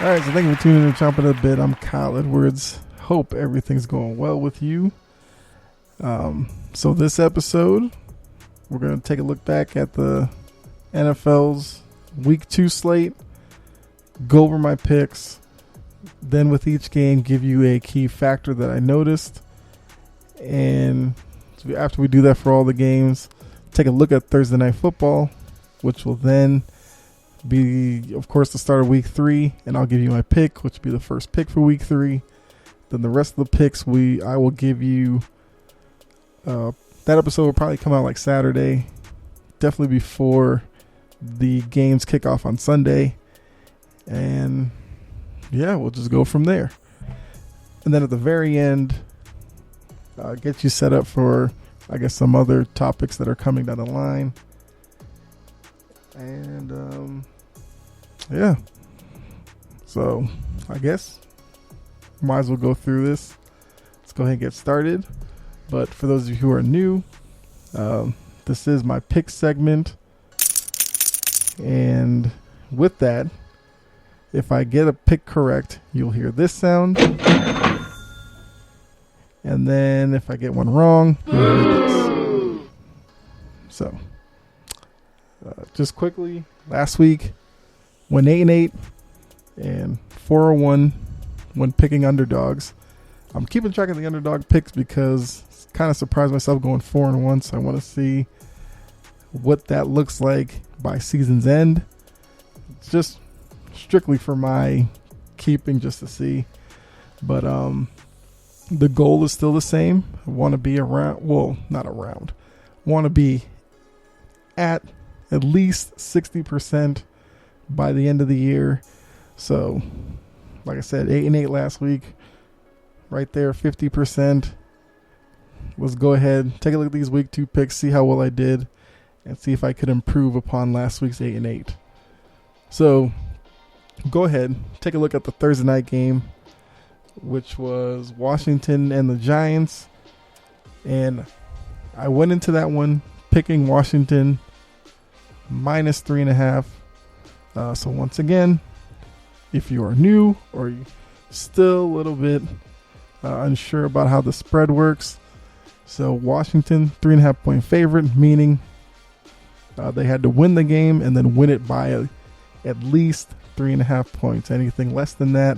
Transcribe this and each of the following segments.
All right, so thank you for tuning in to Chomp It a Bit. I'm Kyle Edwards. Hope everything's going well with you. So this episode, we're going to take a look back at the NFL's Week 2 slate, go over my picks, then with each game give you a key factor that I noticed. And after we do that for all the games, take a look at Thursday Night Football, which will then be, of course, the start of Week 3, and I'll give you my pick, which will be the first pick for Week 3. Then the rest of the picks, I will give you. That episode will probably come out like Saturday, definitely before the games kick off on Sunday, and yeah, we'll just go from there. And then at the very end, get you set up for, I guess, some other topics that are coming down the line. And yeah, so I guess might as well go through this. Let's go ahead and get started. But for those of you who are new, this is my pick segment, and with that, if I get a pick correct, you'll hear this sound, and then if I get one wrong, you'll hear this. So just quickly, last week went 8-8 and 4-1 when picking underdogs. I'm keeping track of the underdog picks because I kind of surprised myself going 4-1, so I want to see what that looks like by season's end. It's just strictly for my keeping, just to see. But the goal is still the same. I want to be want to be at least 60% by the end of the year. So, like I said, 8-8 last week. Right there, 50%. Let's go ahead, take a look at these week 2 picks, see how well I did, and see if I could improve upon last week's 8-8. So, go ahead, take a look at the Thursday night game, which was Washington and the Giants. And I went into that one picking Washington minus 3.5. So once again, if you are new or you're still a little bit unsure about how the spread works, so Washington 3.5 point favorite, meaning they had to win the game and then win it by at least 3.5 points. Anything less than that,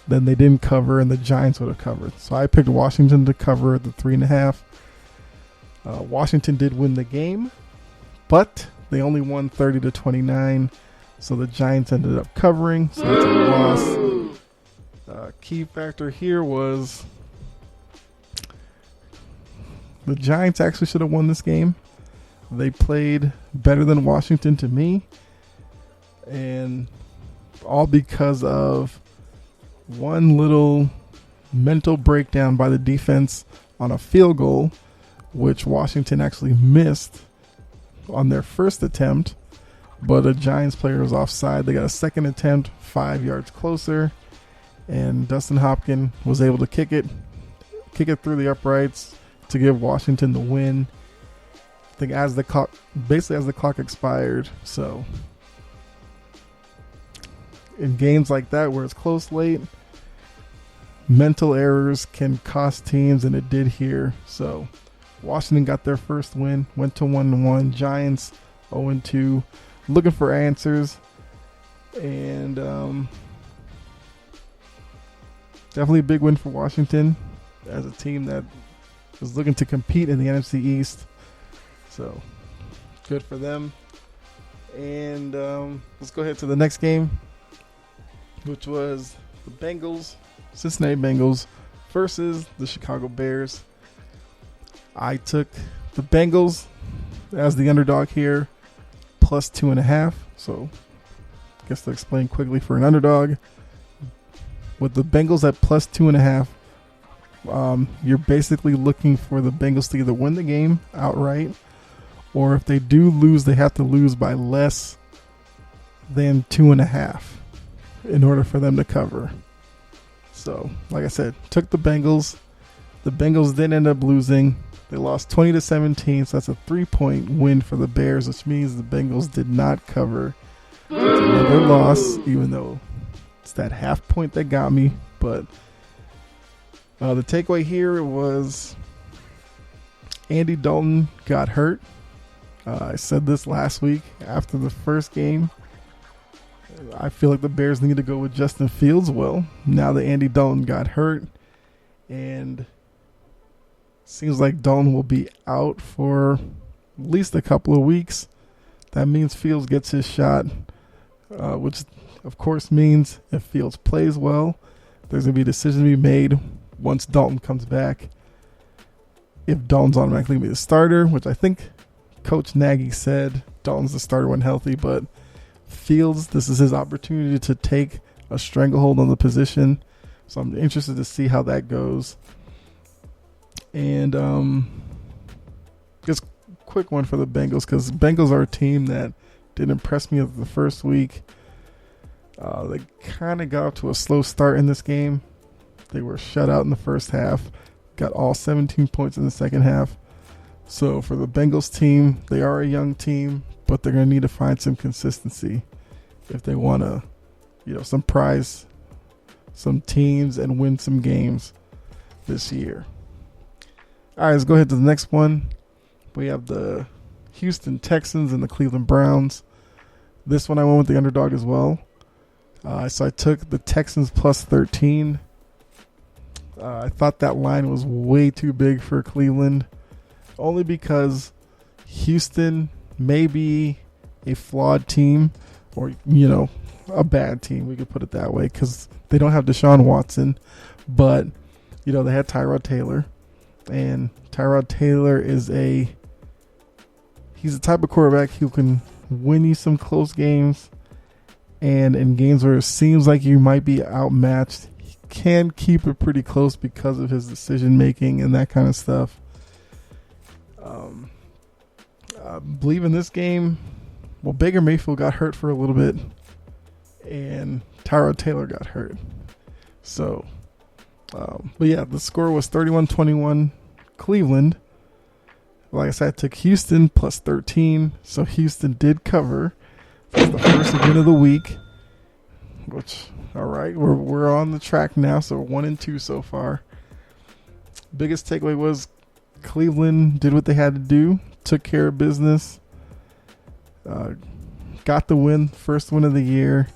then they didn't cover, and the Giants would have covered. So I picked Washington to cover the 3.5. Washington did win the game, but they only won 30-29. So the Giants ended up covering. So that's a loss. Key factor here was the Giants actually should have won this game. They played better than Washington to me, and all because of one little mental breakdown by the defense on a field goal, which Washington actually missed on their first attempt, but a Giants player was offside. They got a second attempt 5 yards closer, and Dustin Hopkins was able to kick it through the uprights to give Washington the win. I think as the clock expired. So in games like that where it's close late, mental errors can cost teams, and it did here. So Washington got their first win, went to 1-1. Giants 0-2, looking for answers, and definitely a big win for Washington as a team that is looking to compete in the NFC East. So good for them. And let's go ahead to the next game, which was the Cincinnati Bengals versus the Chicago Bears. I took the Bengals as the underdog here, plus 2.5. So I guess to explain quickly, for an underdog, with the Bengals at plus 2.5, you're basically looking for the Bengals to either win the game outright, or if they do lose, they have to lose by less than 2.5 in order for them to cover. So, like I said, took the Bengals. The Bengals did end up losing. They lost 20-17, so that's a 3-point win for the Bears, which means the Bengals did not cover. So it's another loss, even though It's that half point that got me. But the takeaway here was Andy Dalton got hurt. I said this last week after the first game. I feel like the Bears need to go with Justin Fields. Well, now that Andy Dalton got hurt, and seems like Dalton will be out for at least a couple of weeks. That means Fields gets his shot, which of course means if Fields plays well, there's going to be a decision to be made once Dalton comes back. If Dalton's automatically going to be the starter, which I think Coach Nagy said Dalton's the starter when healthy, but Fields, this is his opportunity to take a stranglehold on the position. So I'm interested to see how that goes. And just a quick one for the Bengals, because Bengals are a team that didn't impress me the first week. They kind of got off to a slow start in this game. They were shut out in the first half, got all 17 points in the second half. So for the Bengals team, they are a young team, but they're going to need to find some consistency if they want to, surprise some teams and win some games this year. All right, let's go ahead to the next one. We have the Houston Texans and the Cleveland Browns. This one I went with the underdog as well. So I took the Texans plus 13. I thought that line was way too big for Cleveland, only because Houston may be a flawed team, or, a bad team. We could put it that way, because they don't have Deshaun Watson, but, they had Tyrod Taylor, and Tyrod Taylor he's the type of quarterback who can win you some close games, and in games where it seems like you might be outmatched, he can keep it pretty close because of his decision making and that kind of stuff. I believe in this game, Baker Mayfield got hurt for a little bit, and Tyrod Taylor got hurt. So, but yeah, the score was 31-21 Cleveland. Like I said, I took Houston plus 13, so Houston did cover. That's the first win of the week, which, all right, we're on the track now, so 1-2 so far. Biggest takeaway was Cleveland did what they had to do, took care of business, got the win, first win of the year,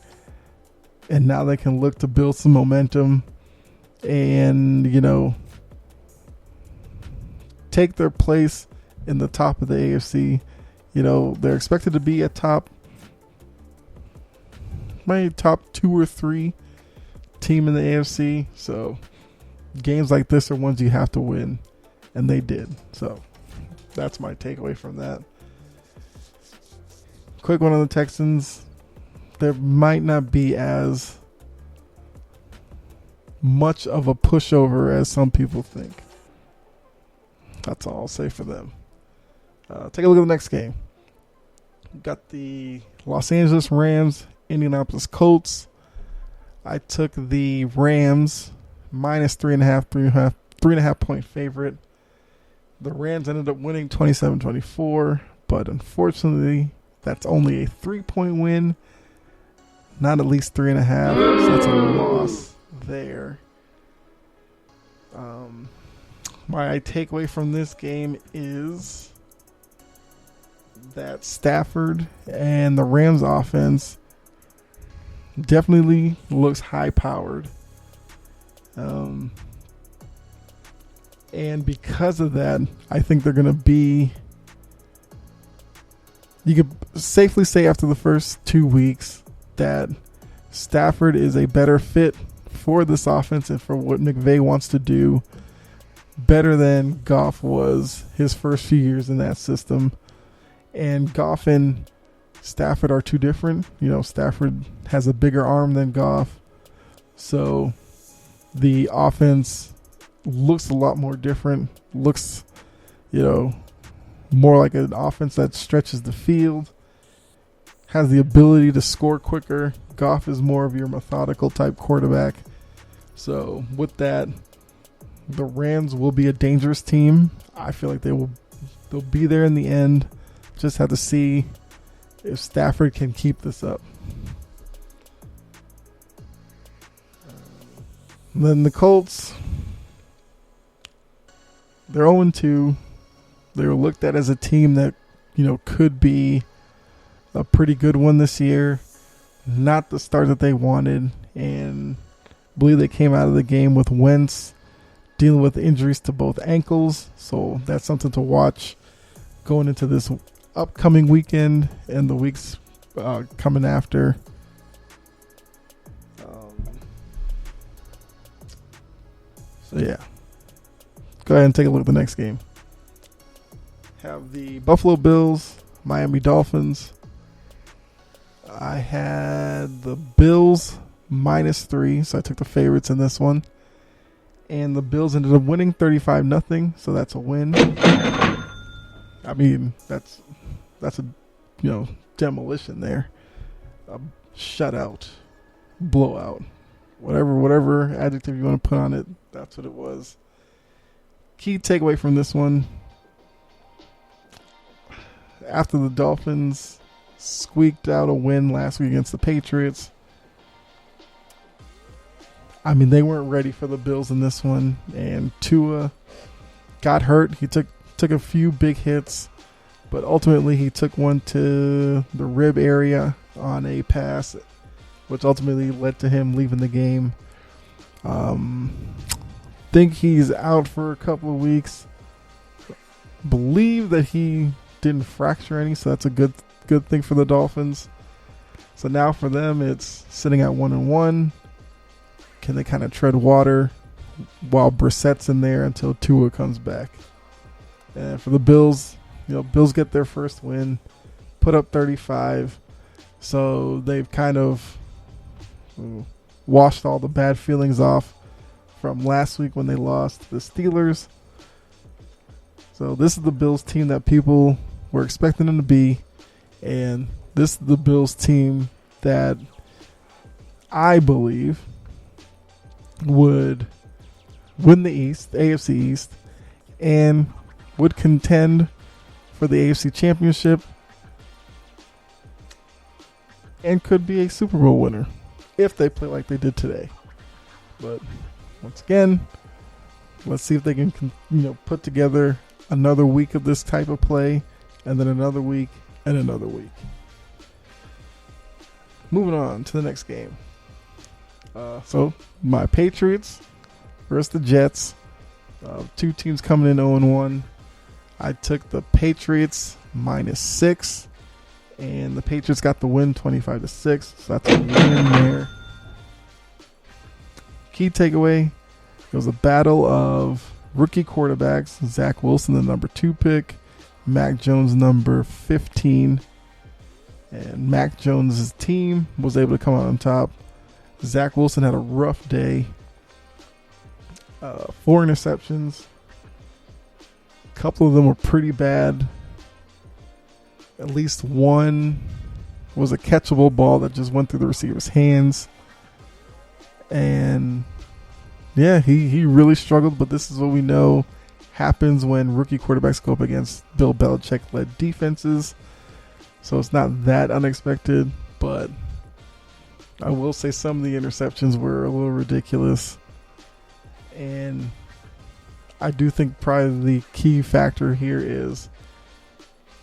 and now they can look to build some momentum and, take their place in the top of the AFC. They're expected to be a top 2 or 3 team in the AFC. So games like this are ones you have to win, and they did. So that's my takeaway from that. Quick one on the Texans. There might not be as much of a pushover as some people think. That's all I'll say for them. Take a look at the next game. We've got the Los Angeles Rams, Indianapolis Colts. I took the Rams minus 3.5 point favorite. The Rams ended up winning 27-24, but unfortunately, that's only a 3-point win, not at least 3.5. So that's a loss there. My takeaway from this game is that Stafford and the Rams offense definitely looks high-powered. And because of that, I think they're going to be... You could safely say after the first 2 weeks that Stafford is a better fit for this offense and for what McVay wants to do, better than Goff was his first few years in that system. And Goff and Stafford are too different. Stafford has a bigger arm than Goff, so the offense looks a lot more different. Looks, more like an offense that stretches the field, has the ability to score quicker. Goff is more of your methodical type quarterback. So with that, the Rams will be a dangerous team. I feel like they'll be there in the end. Just have to see if Stafford can keep this up. And then the Colts, they're 0-2. They were looked at as a team that, could be a pretty good one this year. Not the start that they wanted. And I believe they came out of the game with Wentz dealing with injuries to both ankles. So that's something to watch going into this upcoming weekend and the weeks coming after. So yeah, go ahead and take a look at the next game. Have the Buffalo Bills, Miami Dolphins. I had the Bills -3, so I took the favorites in this one. And the Bills ended up winning 35-0, so that's a win. I mean, that's a demolition there. A shutout, blowout, whatever adjective you want to put on it, that's what it was. Key takeaway from this one: after the Dolphins squeaked out a win last week against the Patriots, I mean, they weren't ready for the Bills in this one, and Tua got hurt. He took a few big hits, but ultimately he took one to the rib area on a pass, which ultimately led to him leaving the game. Think he's out for a couple of weeks. Believe that he didn't fracture any, so that's a good thing for the Dolphins. So now for them, it's sitting at 1-1. Can they kind of tread water while Brissett's in there until Tua comes back? And for the Bills, Bills get their first win, put up 35. So they've kind of washed all the bad feelings off from last week when they lost to the Steelers. So this is the Bills team that people were expecting them to be. And this is the Bills team that I believe would win the East, the AFC East, and would contend for the AFC Championship and could be a Super Bowl winner if they play like they did today. But once again, let's see if they can put together another week of this type of play, and then another week and another week. Moving on to the next game. So my Patriots versus the Jets. Two teams coming in 0-1. I took the Patriots -6, and the Patriots got the win 25-6. So that's a win there. Key takeaway: it was a battle of rookie quarterbacks. Zach Wilson, the number 2 pick, Mac Jones, number 15, and Mac Jones' team was able to come out on top. Zach Wilson had a rough day. 4 interceptions. A couple of them were pretty bad. At least one was a catchable ball that just went through the receiver's hands. And yeah, he really struggled, but this is what we know happens when rookie quarterbacks go up against Bill Belichick-led defenses. So it's not that unexpected, but I will say some of the interceptions were a little ridiculous. And I do think probably the key factor here is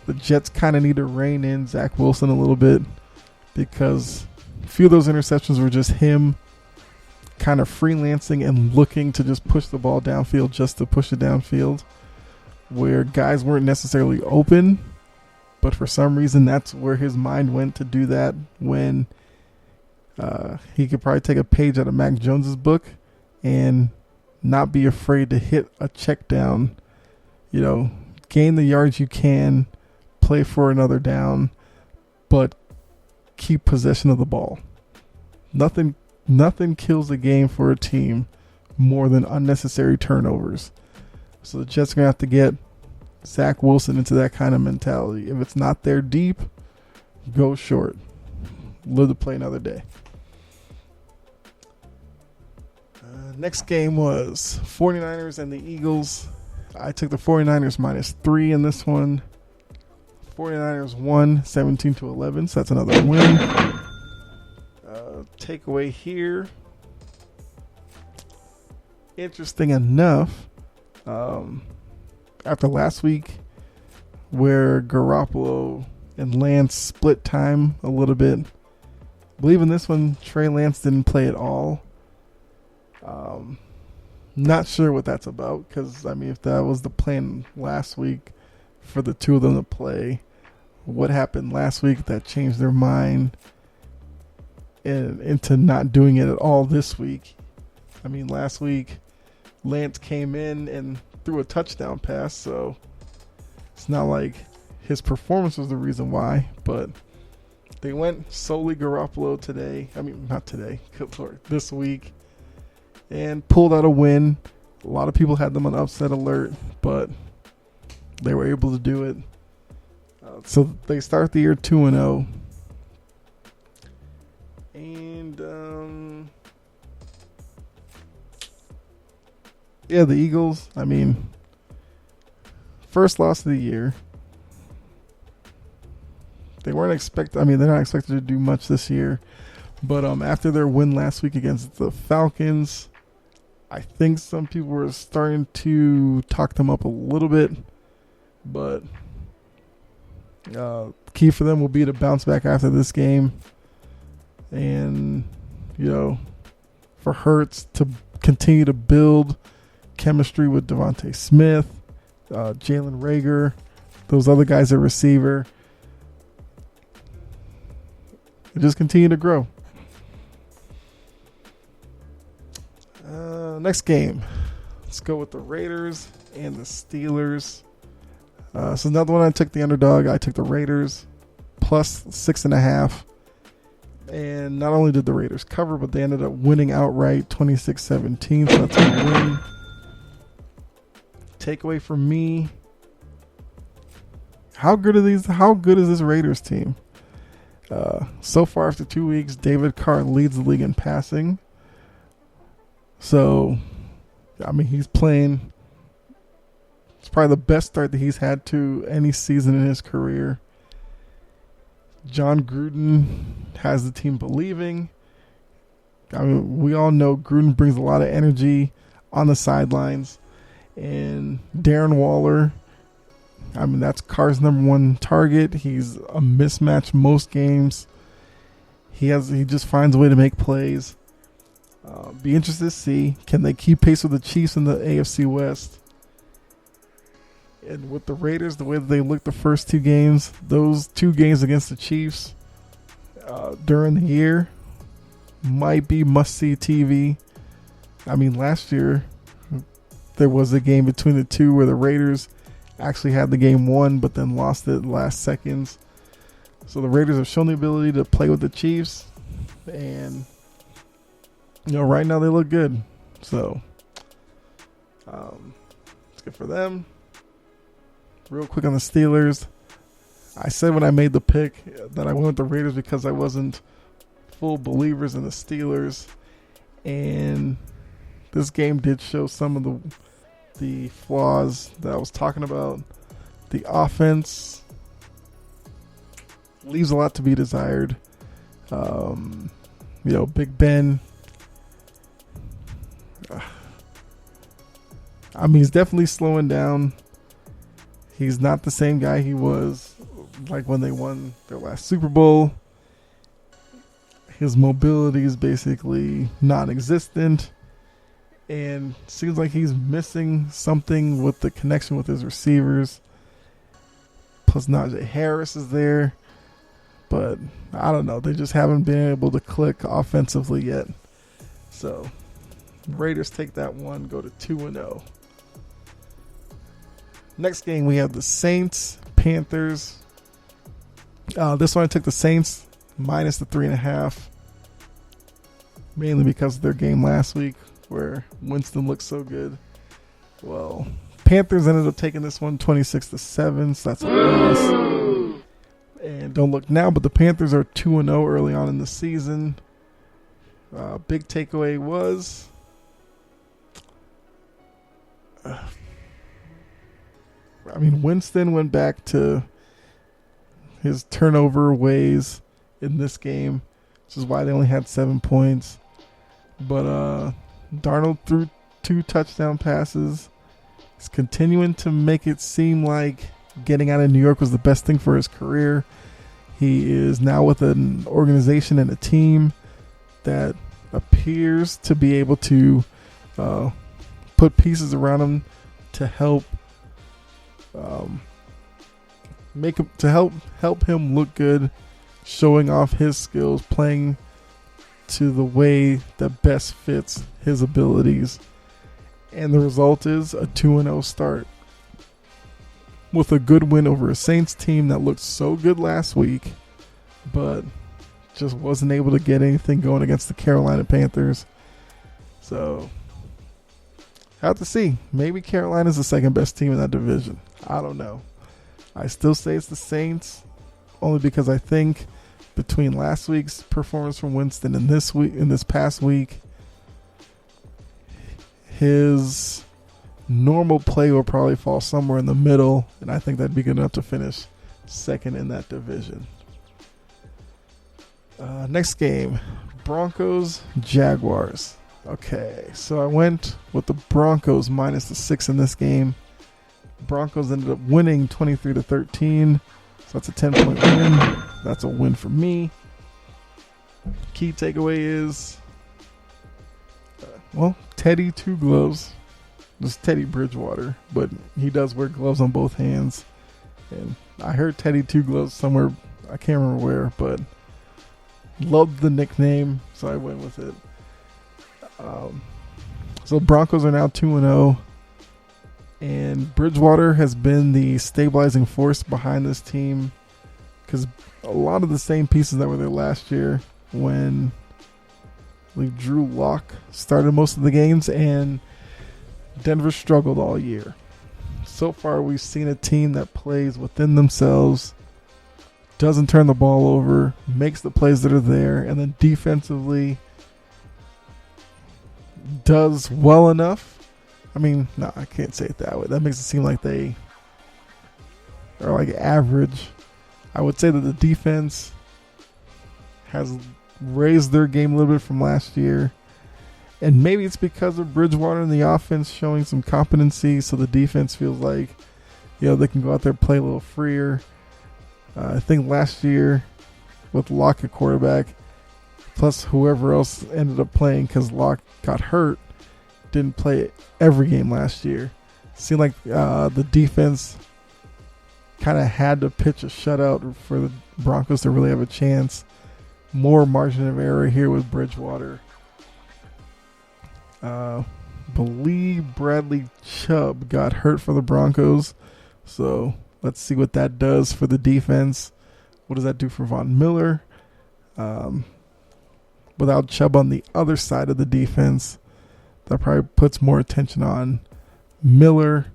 the Jets kind of need to rein in Zach Wilson a little bit, because a few of those interceptions were just him kind of freelancing and looking to just push the ball downfield just to push it downfield, where guys weren't necessarily open, but for some reason that's where his mind went to do that, when he could probably take a page out of Mac Jones's book and not be afraid to hit a check down, gain the yards you can, play for another down, but keep possession of the ball. Nothing kills the game for a team more than unnecessary turnovers. So the Jets are going to have to get Zach Wilson into that kind of mentality. If it's not there deep, go short. Live to play another day. Next game was 49ers and the Eagles. I took the 49ers -3 in this one. 49ers won 17-11, so that's another win. Takeaway here: interesting enough, after last week where Garoppolo and Lance split time a little bit, I believe in this one Trey Lance didn't play at all. Not sure what that's about, because I mean, if that was the plan last week for the two of them to play, what happened last week that changed their mind into not doing it at all this week? I mean, last week Lance came in and threw a touchdown pass, so it's not like his performance was the reason why, but they went solely Garoppolo today. I mean, not today, good Lord, this week, and pulled out a win. A lot of people had them on upset alert, but they were able to do it. So they start the year 2-0. And yeah, the Eagles, I mean, first loss of the year. They're not expected to do much this year. But after their win last week against the Falcons, I think some people were starting to talk them up a little bit. But key for them will be to bounce back after this game. And, for Hurts to continue to build chemistry with Devontae Smith, Jalen Reagor, those other guys at receiver. They just continue to grow. Next game. Let's go with the Raiders and the Steelers. So another one, I took the underdog. I took the Raiders plus 6.5. And not only did the Raiders cover, but they ended up winning outright 26-17. So that's a win. Takeaway for me. How good is this Raiders team? So far after 2 weeks, David Carr leads the league in passing. So, I mean, he's playing. It's probably the best start that he's had to any season in his career. John Gruden has the team believing. I mean, we all know Gruden brings a lot of energy on the sidelines. And Darren Waller, I mean, that's Carr's number one target. He's a mismatch most games. He just finds a way to make plays. Be interested to see, can they keep pace with the Chiefs in the AFC West? And with the Raiders, the way that they looked the first two games, those two games against the Chiefs during the year might be must-see TV. I mean, last year there was a game between the two where the Raiders actually had the game won, but then lost it in the last seconds. So the Raiders have shown the ability to play with the Chiefs, and right now they look good. So it's good for them. Real quick on the Steelers, I said when I made the pick that I went with the Raiders because I wasn't full believers in the Steelers, and this game did show some of the flaws that I was talking about. The offense leaves a lot to be desired. Big Ben. I mean, he's definitely slowing down. He's not the same guy he was like when they won their last Super Bowl. His mobility is basically non-existent. And seems like he's missing something with the connection with his receivers. Plus Najee Harris is there. But I don't know. They just haven't been able to click offensively yet. So Raiders take that one, go to 2-0. Next game, we have the Saints, Panthers. This one I took the Saints minus the 3.5. Mainly because of their game last week where Winston looked so good. Well, Panthers ended up taking this one 26-7, so that's a loss. And don't look now, but the Panthers are 2-0 early on in the season. Big takeaway was Winston went back to his turnover ways in this game, which is why they only had 7 points. But Darnold threw 2 touchdown passes. He's continuing to make it seem like getting out of New York was the best thing for his career. He is now with an organization and a team that appears to be able to put pieces around him to help help him look good, showing off his skills, playing to the way that best fits his abilities. And the result is a 2-0 start with a good win over a Saints team that looked so good last week, but just wasn't able to get anything going against the Carolina Panthers. So, have to see. Maybe Carolina's the second best team in that division. I don't know. I still say it's the Saints, only because I think between last week's performance from Winston and this past week, his normal play will probably fall somewhere in the middle, and I think that'd be good enough to finish second in that division. Next game, Broncos Jaguars. Okay, so I went with the Broncos minus the 6 in this game. Broncos ended up winning 23-13, so that's a 10-point win. That's a win for me. Key takeaway is, Teddy 2 gloves. Just Teddy Bridgewater, but he does wear gloves on both hands. And I heard Teddy 2 gloves somewhere, I can't remember where, but loved the nickname, so I went with it. So Broncos are now 2-0, and Bridgewater has been the stabilizing force behind this team, because a lot of the same pieces that were there last year when Drew Lock started most of the games, and Denver struggled all year. So far, we've seen a team that plays within themselves, doesn't turn the ball over, makes the plays that are there, and then defensively does well enough. I mean, no, I can't say it that way. That makes it seem like they are like average. I would say that the defense has raised their game a little bit from last year. And maybe it's because of Bridgewater and the offense showing some competency, so the defense feels like, they can go out there and play a little freer. I think last year with Locke at quarterback, plus whoever else ended up playing because Locke got hurt, didn't play every game last year. Seemed like the defense kind of had to pitch a shutout for the Broncos to really have a chance. More margin of error here with Bridgewater. Believe Bradley Chubb got hurt for the Broncos, so let's see what that does for the defense. What does that do for Von Miller? Without Chubb on the other side of the defense, that probably puts more attention on Miller,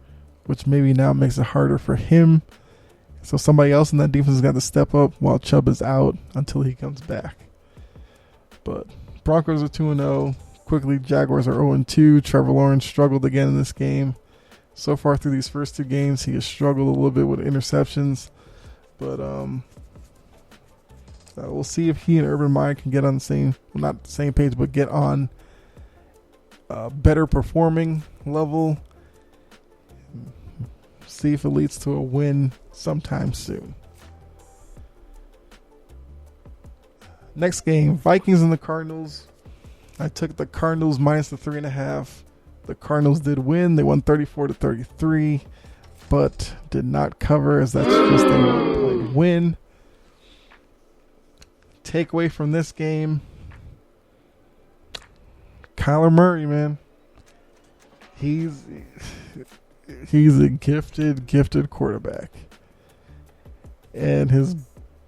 which maybe now makes it harder for him. So somebody else in that defense has got to step up while Chubb is out until he comes back. But Broncos are 2-0. Quickly, Jaguars are 0-2. Trevor Lawrence struggled again in this game. So far through these first 2 games, he has struggled a little bit with interceptions. But we'll see if he and Urban Meyer can get on the same, not the same page, but get on a better performing level. See if it leads to a win sometime soon. Next game, Vikings and the Cardinals. I took the Cardinals minus the 3.5. The Cardinals did win. They won 34-33, but did not cover, as that's just a 1-point win. Takeaway from this game, Kyler Murray, man. He's a gifted quarterback. And his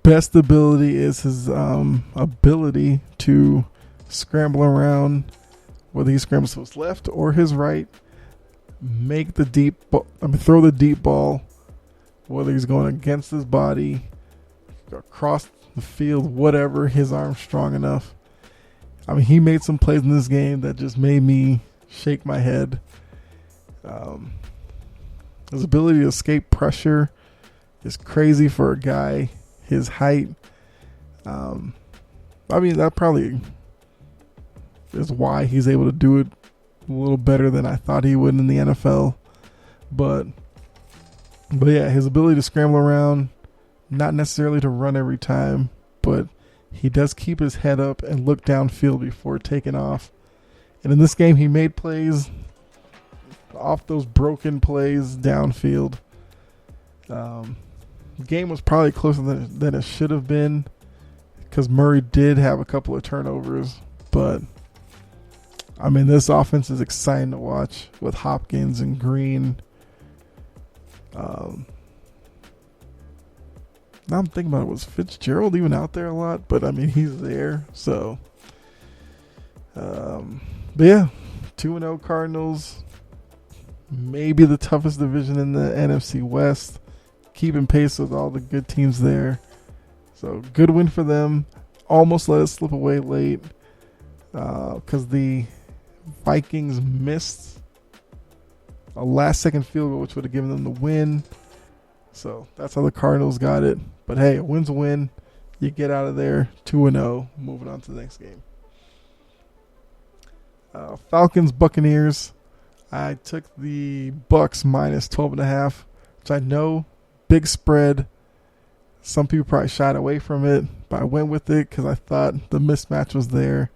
best ability is his ability to scramble around, whether he scrambles to his left or his right, make the throw the deep ball, whether he's going against his body, across the field, whatever, his arm's strong enough. I mean, he made some plays in this game that just made me shake my head. His ability to escape pressure is crazy for a guy his height. I mean, that probably is why he's able to do it a little better than I thought he would in the NFL. But yeah, his ability to scramble around, not necessarily to run every time, but he does keep his head up and look downfield before taking off. And in this game, he made plays off those broken plays downfield. The game was probably closer than it should have been because Murray did have a couple of turnovers. But, I mean, this offense is exciting to watch with Hopkins and Green. Now I'm thinking about it, was Fitzgerald even out there a lot? But, I mean, he's there. So, but yeah, 2-0 Cardinals. Maybe the toughest division in the NFC West. Keeping pace with all the good teams there. So, good win for them. Almost let it slip away late because the Vikings missed a last-second field goal, which would have given them the win. So, that's how the Cardinals got it. But, hey, a win's a win. You get out of there 2-0. Moving on to the next game. Falcons, Buccaneers. I took the Bucs minus 12.5, which I know, big spread. Some people probably shied away from it, but I went with it because I thought the mismatch was there.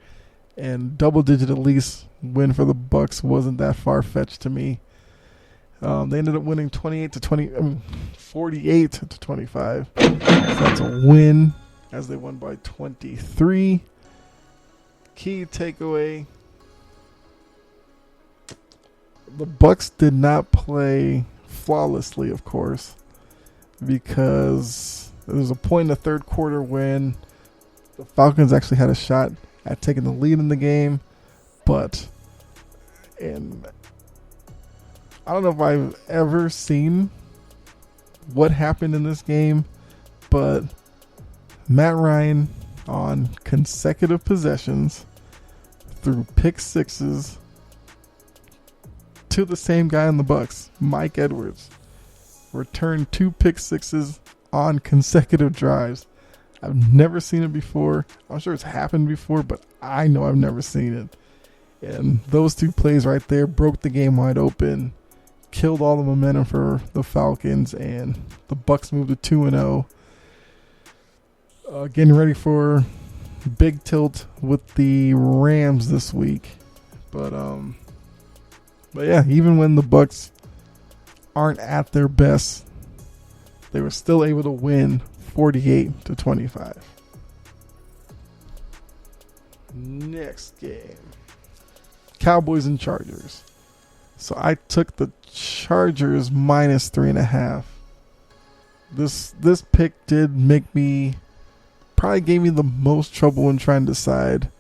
And double-digit at least win for the Bucs wasn't that far-fetched to me. They ended up winning 48 to 25. So that's a win as they won by 23. Key takeaway: the Bucs did not play flawlessly, of course, because there was a point in the third quarter when the Falcons actually had a shot at taking the lead in the game, and I don't know if I've ever seen what happened in this game, but Matt Ryan on consecutive possessions threw pick sixes to the same guy in the Bucs, Mike Edwards. Returned 2 pick sixes on consecutive drives. I've never seen it before. I'm sure it's happened before, but I know I've never seen it. And those 2 plays right there broke the game wide open, killed all the momentum for the Falcons, and the Bucs moved to 2-0. Getting ready for big tilt with the Rams this week. But yeah, even when the Bucs aren't at their best, they were still able to win 48 to 25. Next game, Cowboys and Chargers. So I took the Chargers minus 3.5. This pick did make me, probably gave me the most trouble in trying to decide.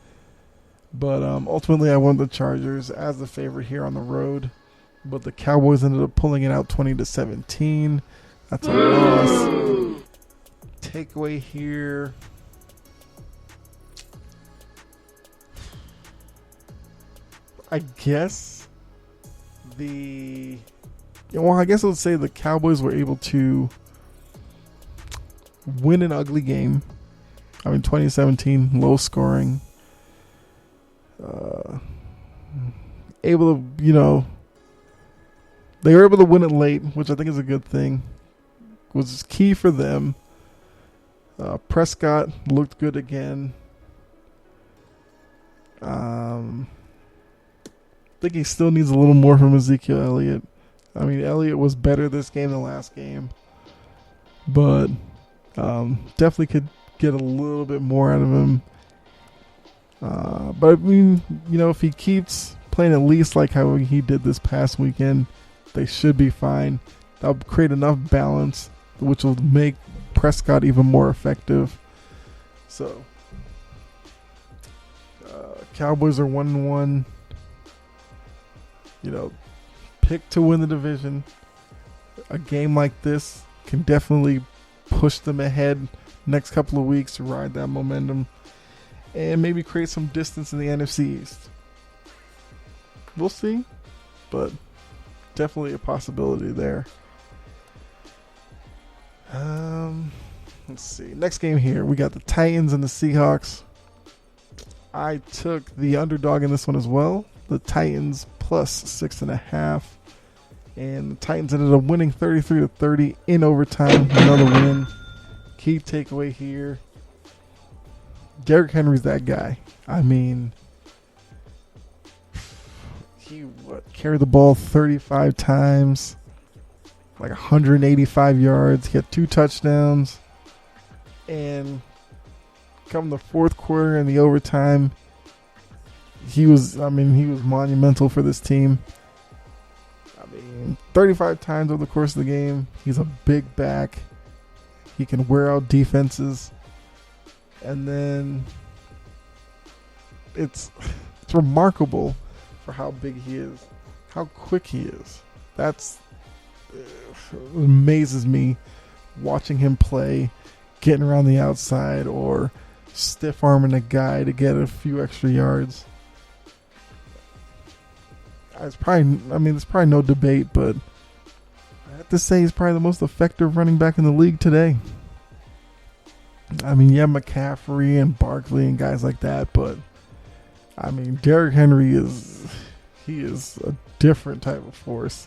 But ultimately I won the Chargers as the favorite here on the road. But the Cowboys ended up pulling it out 20-17. That's a loss. Takeaway here: I guess I would say the Cowboys were able to win an ugly game. I mean, 2017, low scoring. Able to, they were able to win it late, which I think is a good thing. Was key for them. Prescott looked good again. I think he still needs a little more from Ezekiel Elliott. I mean, Elliott was better this game than last game, but definitely could get a little bit more out of him. But I mean, if he keeps playing at least like how he did this past weekend, they should be fine. That'll create enough balance, which will make Prescott even more effective. So, Cowboys are 1-1. Pick to win the division. A game like this can definitely push them ahead next couple of weeks to ride that momentum and maybe create some distance in the NFC East. We'll see, but definitely a possibility there. Let's see. Next game here, we got the Titans and the Seahawks. I took the underdog in this one as well. The Titans plus 6.5. And the Titans ended up winning 33-30 in overtime. Another win. Key takeaway here. Derrick Henry's that guy. I mean, he carried the ball 35 times, like 185 yards. He had 2 touchdowns. And come the fourth quarter and the overtime, he was monumental for this team. 35 times over the course of the game. He's a big back. He can wear out defenses. And then it's remarkable for how big he is, how quick he is. That's amazes me watching him play, getting around the outside or stiff arming a guy to get a few extra yards. There's probably no debate, but I have to say he's probably the most effective running back in the league today. I mean, yeah, McCaffrey and Barkley and guys like that, but I mean, Derrick Henry is a different type of force.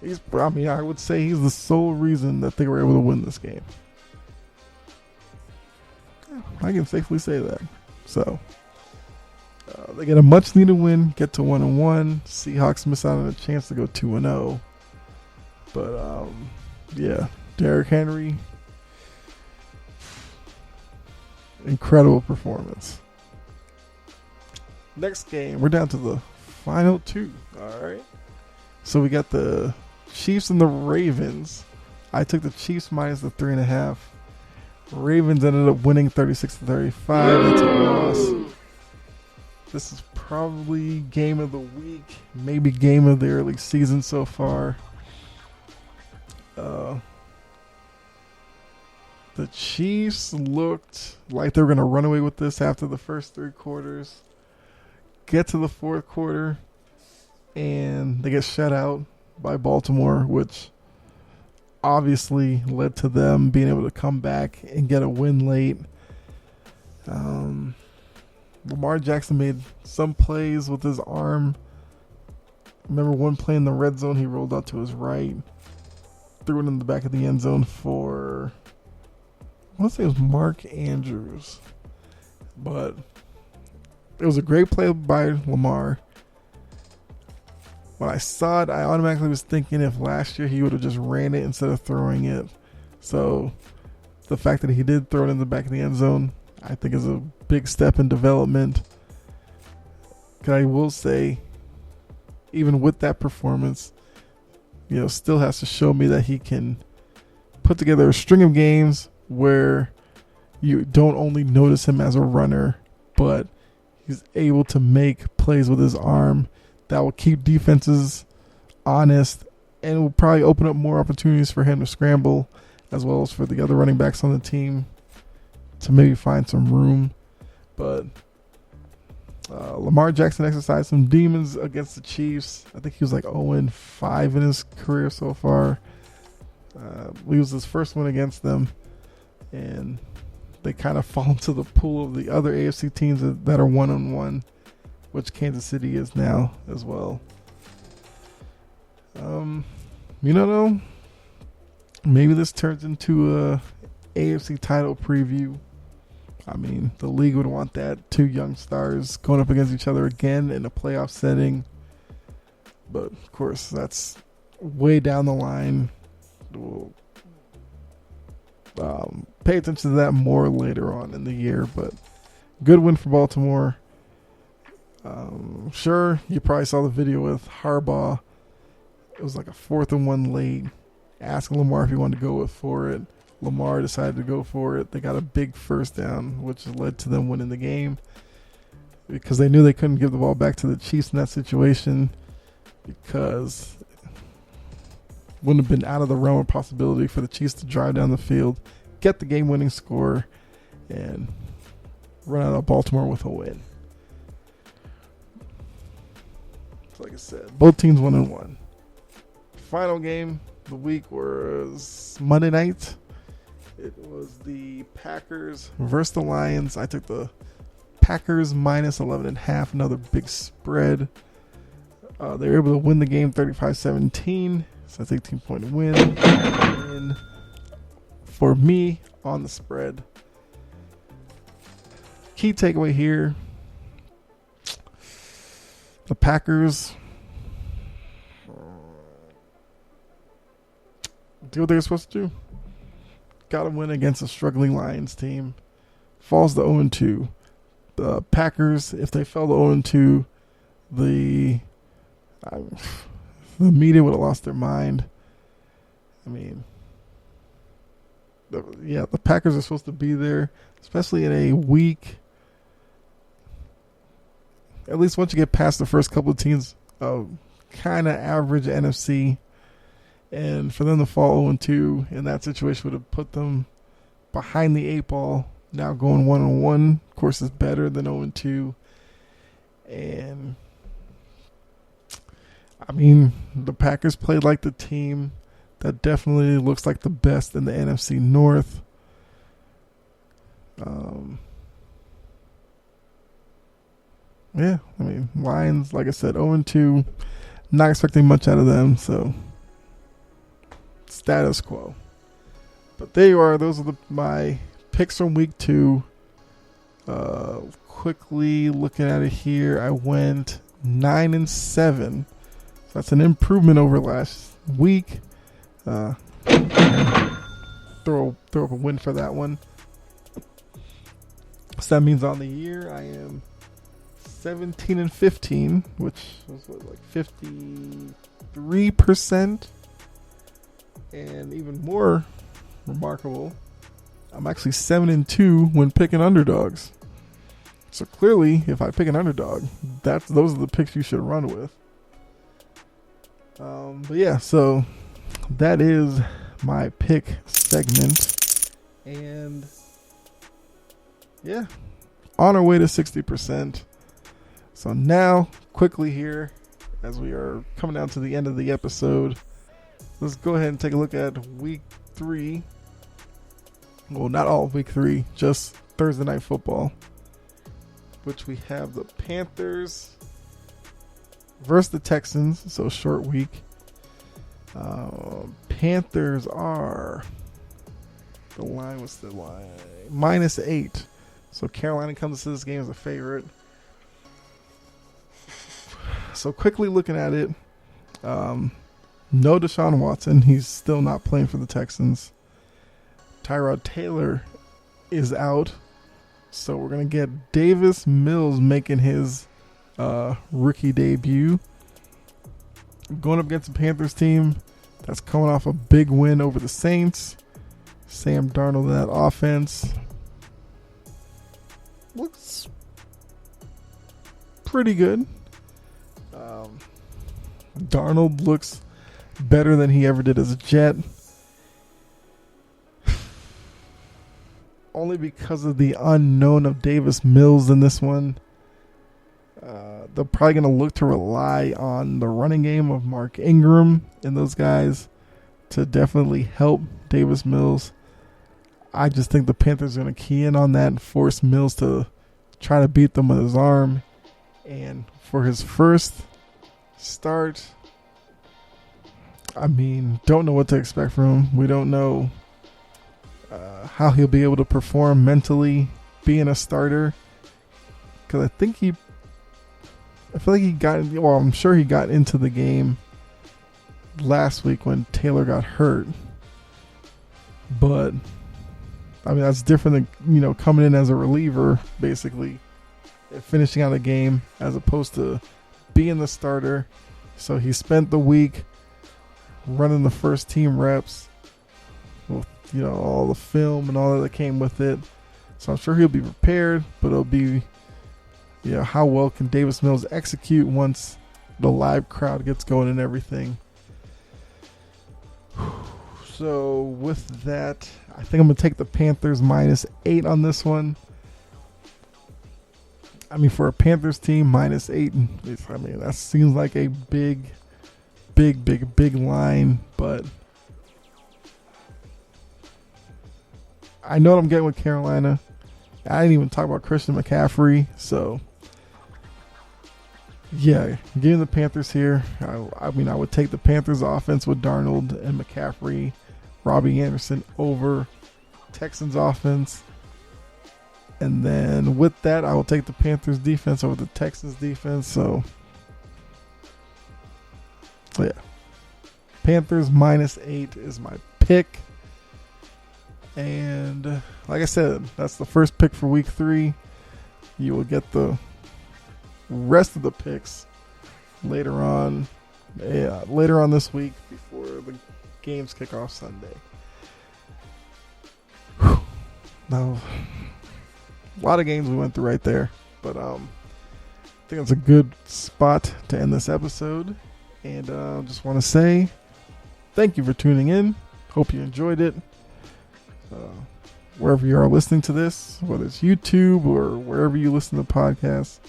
I would say he's the sole reason that they were able to win this game. I can safely say that. So they get a much needed win, get to 1-1. Seahawks miss out on a chance to go 2-0. But yeah, Derrick Henry, incredible performance. Next game, we're down to the final 2. All right. So we got the Chiefs and the Ravens. I took the Chiefs minus the 3.5. Ravens ended up winning 36-35. That's a loss. This is probably game of the week, maybe game of the early season so far. The Chiefs looked like they were going to run away with this after the first 3 quarters. Get to the fourth quarter, and they get shut out by Baltimore, which obviously led to them being able to come back and get a win late. Lamar Jackson made some plays with his arm. Remember one play in the red zone, he rolled out to his right, threw it in the back of the end zone for, I want to say it was Mark Andrews. But it was a great play by Lamar. When I saw it, I automatically was thinking if last year he would have just ran it instead of throwing it. So the fact that he did throw it in the back of the end zone, I think is a big step in development. I will say, even with that performance, still has to show me that he can put together a string of games where you don't only notice him as a runner, but he's able to make plays with his arm that will keep defenses honest and will probably open up more opportunities for him to scramble, as well as for the other running backs on the team to maybe find some room. But Lamar Jackson exercised some demons against the Chiefs. I think he was like 0-5 in his career so far. He was his first one against them, and they kind of fall into the pool of the other AFC teams that are 1-1, which Kansas City is now as well. Though, maybe this turns into a AFC title preview. I mean, the league would want that. 2 young stars going up against each other again in a playoff setting. But, of course, that's way down the line. We'll pay attention to that more later on in the year. But good win for Baltimore. Sure, you probably saw the video with Harbaugh. It was like a 4th and 1 late. Asking Lamar if he wanted to go for it. Lamar decided to go for it. They got a big first down, which led to them winning the game because they knew they couldn't give the ball back to the Chiefs in that situation, because it wouldn't have been out of the realm of possibility for the Chiefs to drive down the field, get the game-winning score, and run out of Baltimore with a win. So like I said, both teams 1-1. Final game of the week was Monday night. It was the Packers versus the Lions. I took the Packers minus 11.5, another big spread. They were able to win the game 35-17, so that's 18-point win. And for me on the spread, key takeaway here, the Packers do what they're supposed to do. Got to win against a struggling Lions team. Falls to 0-2. The Packers, if they fell to 0-2, the media would have lost their mind. I mean, the Packers are supposed to be there, especially in a week. At least once you get past the first couple of teams, kind of average NFC. And for them to fall 0-2 in that situation would have put them behind the 8 ball. Now going 1-1, of course, is better than 0-2. And I mean, the Packers played like the team that definitely looks like the best in the NFC North. Yeah, I mean, Lions, like I said, 0-2. Not expecting much out of them, so status quo. But there you are. Those are my picks from week 2. Quickly looking at it here, I went 9-7. So that's an improvement over last week. Throw up a win for that one. So that means on the year I am 17-15, which was like 53%. And even more remarkable, I'm actually 7-2 when picking underdogs. So clearly, if I pick an underdog, those are the picks you should run with. But yeah, so that is my pick segment. And yeah, on our way to 60%. So now, quickly here, as we are coming down to the end of the episode, let's go ahead and take a look at week 3. Well, not all week 3, just Thursday Night Football, which we have the Panthers versus the Texans, so short week. Panthers are, the line, what's the line? -8. So Carolina comes to this game as a favorite. So quickly looking at it, no Deshaun Watson. He's still not playing for the Texans. Tyrod Taylor is out. So we're going to get Davis Mills making his rookie debut. Going up against the Panthers team that's coming off a big win over the Saints. Sam Darnold in that offense looks pretty good. Darnold looks better than he ever did as a Jet. Only because of the unknown of Davis Mills in this one. They're probably going to look to rely on the running game of Mark Ingram and those guys to definitely help Davis Mills. I just think the Panthers are going to key in on that and force Mills to try to beat them with his arm. And for his first start, I mean, don't know what to expect from him. We don't know how he'll be able to perform mentally being a starter. Because I feel like he got, well, I'm sure he got into the game last week when Taylor got hurt. But, I mean, that's different than, coming in as a reliever, basically, and finishing out a game as opposed to being the starter. So he spent the week running the first team reps with, all the film and all that came with it. So I'm sure he'll be prepared, but it'll be, how well can Davis Mills execute once the live crowd gets going and everything. So with that, I think I'm going to take the Panthers -8 on this one. I mean, for a Panthers team, -8, I mean, that seems like a big line, but I know what I'm getting with Carolina. I didn't even talk about Christian McCaffrey. So, yeah, getting the Panthers here. I mean, I would take the Panthers offense with Darnold and McCaffrey, Robbie Anderson over Texans offense. And then with that, I will take the Panthers defense over the Texans defense. So yeah. Panthers -8 is my pick. And like I said, that's the first pick for week 3. You will get the rest of the picks later on this week before the games kick off Sunday. Whew. Now, a lot of games we went through right there, but I think it's a good spot to end this episode. And just want to say thank you for tuning in. Hope you enjoyed it. Wherever you are listening to this, whether it's YouTube or wherever you listen to podcasts,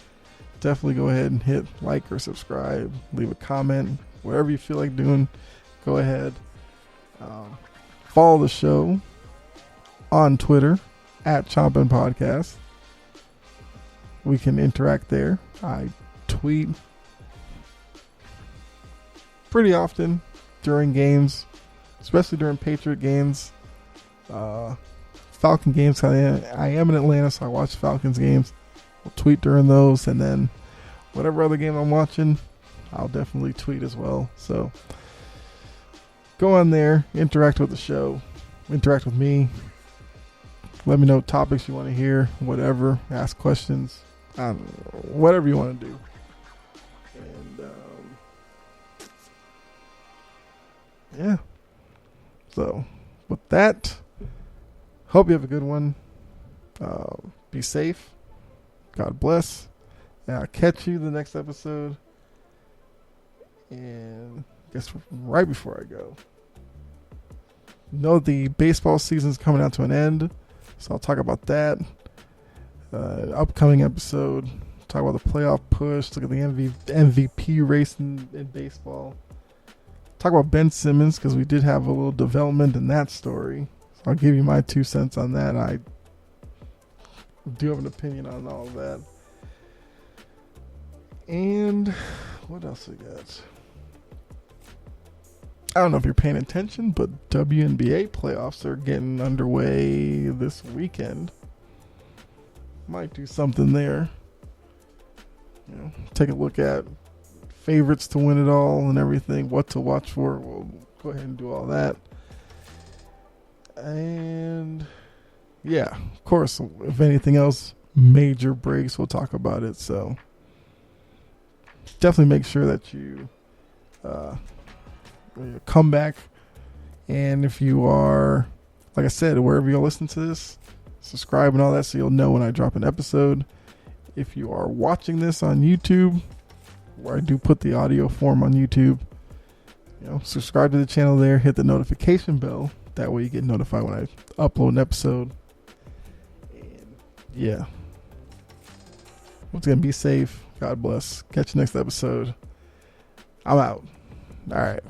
definitely go ahead and hit like or subscribe, leave a comment, whatever you feel like doing, go ahead. Follow the show on Twitter at Chompin' Podcast. We can interact there. I tweet pretty often during games, especially during Patriot games. Falcon games, I am in Atlanta, so I watch Falcons games. I'll tweet during those, and then whatever other game I'm watching, I'll definitely tweet as well. So go on there, interact with the show, interact with me. Let me know topics you want to hear, whatever. Ask questions, whatever you want to do. And yeah. So with that, hope you have a good one. Be safe. God bless. And I'll catch you the next episode. And I guess right before I go, know the baseball season's coming out to an end, so I'll talk about that. Upcoming episode, talk about the playoff push, look at the MVP race in baseball. Talk about Ben Simmons, because we did have a little development in that story. So I'll give you my 2 cents on that. I do have an opinion on all of that. And what else we got? I don't know if you're paying attention, but WNBA playoffs are getting underway this weekend. Might do something there. You know, take a look at favorites to win it all and everything, what to watch for. We'll go ahead and do all that. And yeah, of course, if anything else major breaks, we'll talk about it. So definitely make sure that you come back. And if you are, like I said, wherever you'll listen to this, subscribe and all that so you'll know when I drop an episode. If you are watching this on YouTube, where I do put the audio form on YouTube, subscribe to the channel there, hit the notification bell. That way you get notified when I upload an episode. And yeah. Once again, be safe. God bless. Catch you next episode. I'm out. All right.